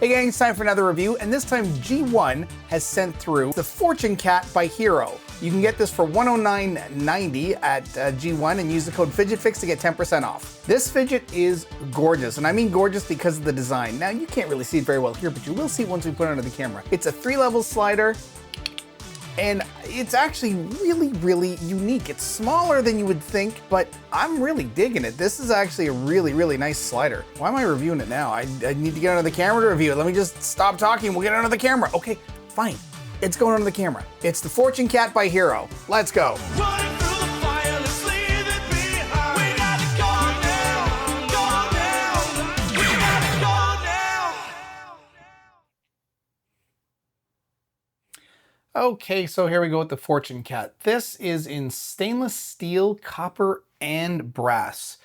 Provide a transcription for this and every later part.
Hey gang, it's time for another review, and this time GEEONE has sent through the Fortune Cat by Hero. You can get this for $109.90 at GEEONE and use the code FidgetFix to get 10% off. This fidget is gorgeous, and I mean gorgeous because of the design. Now, you can't really see it very well here, but you will see it once we put it under the camera. It's a 3-level slider, and it's actually really unique. It's smaller than you would think, but I'm really digging it. This is actually a really nice slider. Why am I reviewing it now? I need to get under the camera to review it. Let me just stop talking, we'll get under the camera. Okay, fine, it's going under the camera. It's the Fortune Cat by Hero. Let's go. Okay, so here we go with the Fortune Cat. This is in stainless steel, copper, and brass.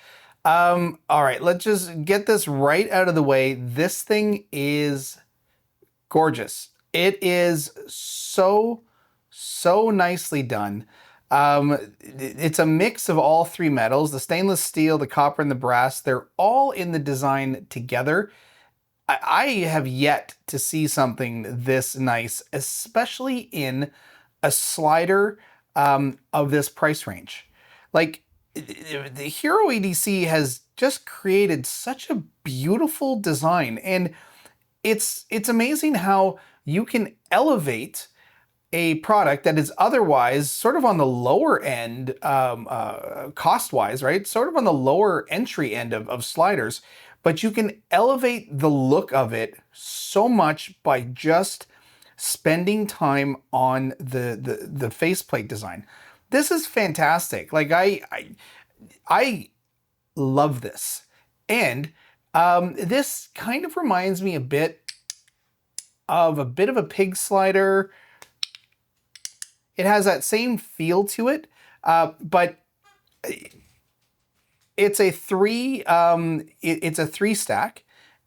All right, let's just get this right out of the way. This thing is gorgeous. It is so nicely done. It's a mix of all three metals, the stainless steel, the copper, and the brass. They're all in the design together. I have yet to see something this nice, especially in a slider of this price range. Like, the Hero EDC has just created such a beautiful design, and it's amazing how you can elevate a product that is otherwise sort of on the lower end, cost-wise, right? Sort of on the lower entry end of sliders, but you can elevate the look of it so much by just spending time on the faceplate design. This is fantastic. Like, I love this. And this kind of reminds me a bit of a pig slider. It has that same feel to it, but it's a three stack,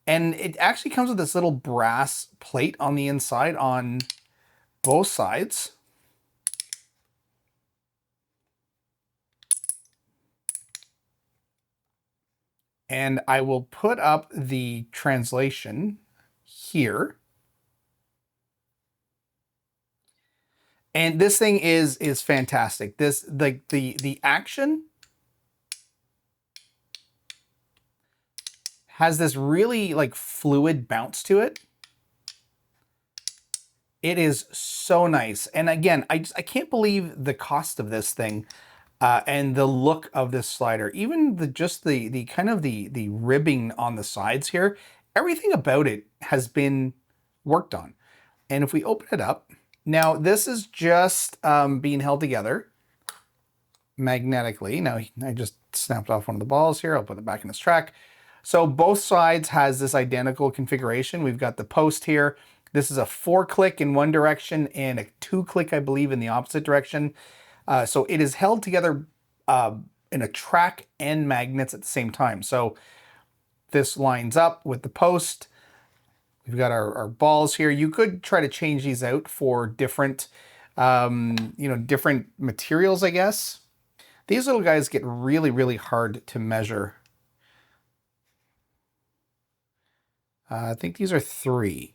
and it actually comes with this little brass plate on the inside on both sides. And I will put up the translation here. And this thing is fantastic. This, like, the action has this really like fluid bounce to it. It is so nice. And again, I can't believe the cost of this thing and the look of this slider. Even the kind of the ribbing on the sides here, everything about it has been worked on. And if we open it up, now this is just being held together magnetically. Now I just snapped off one of the balls here. I'll put it back in its track. So both sides has this identical configuration. We've got the post here. This is a 4-click in one direction and a 2-click, I believe, in the opposite direction. So it is held together in a track and magnets at the same time. So this lines up with the post. We've got our balls here. You could try to change these out for different, different materials, I guess. These little guys get really hard to measure. I think these are 3.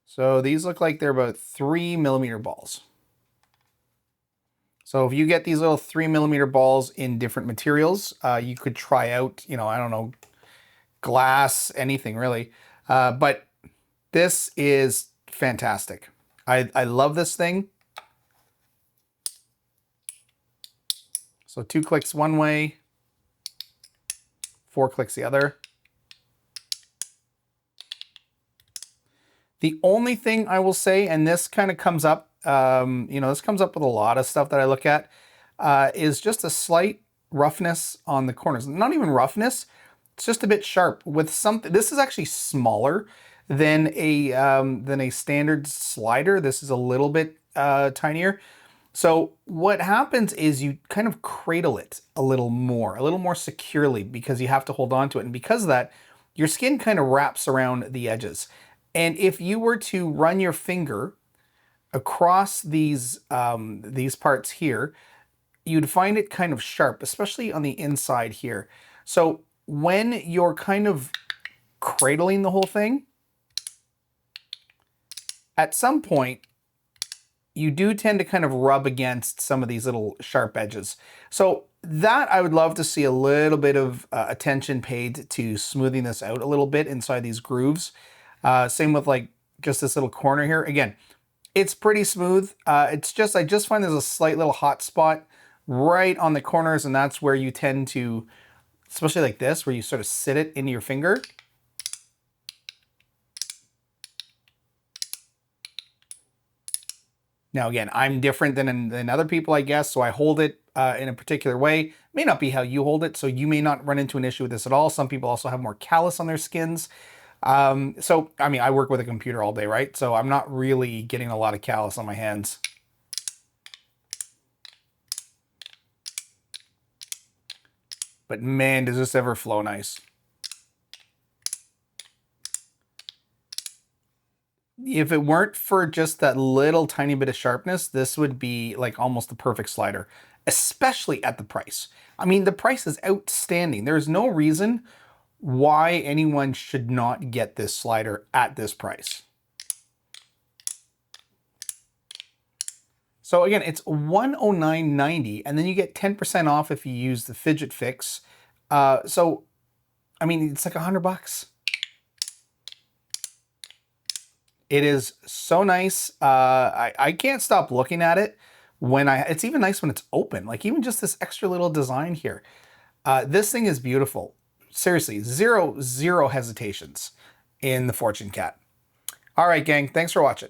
So these look like they're about 3mm balls. So if you get these little 3mm balls in different materials, you could try out, I don't know, glass, anything really. But this is fantastic. I love this thing. So 2 clicks one way, 4 clicks the other. The only thing I will say, and this kind of comes up, this comes up with a lot of stuff that I look at, is just a slight roughness on the corners. Not even roughness, it's just a bit sharp with something. This is actually smaller than a standard slider. This is a little bit tinier. So what happens is you kind of cradle it a little more securely, because you have to hold on to it. And because of that, your skin kind of wraps around the edges. And if you were to run your finger across these parts here, you'd find it kind of sharp, especially on the inside here. So when you're kind of cradling the whole thing, at some point, you do tend to kind of rub against some of these little sharp edges. So that I would love to see a little bit of attention paid to smoothing this out a little bit inside these grooves. Same with like just this little corner here. Again, it's pretty smooth. It's just, I just find there's a slight little hot spot right on the corners, and that's where you tend to, especially like this, where you sort of sit it into your finger. Now, again, I'm different than other people, I guess, so I hold it in a particular way. May not be how you hold it, so you may not run into an issue with this at all. Some people also have more callus on their skins. So, I mean, I work with a computer all day, right? So I'm not really getting a lot of callus on my hands. But man, does this ever flow nice. If it weren't for just that little tiny bit of sharpness, this would be like almost the perfect slider, especially at the price. I mean, the price is outstanding. There's no reason why anyone should not get this slider at this price. So again, it's $109.90, and then you get 10% off if you use the Fidget Fix. So, I mean, it's like $100. It is so nice. I can't stop looking at it when it's even nice when it's open, like even just this extra little design here. This thing is beautiful. Seriously, zero hesitations in the Fortune Cat. All right, gang, thanks for watching.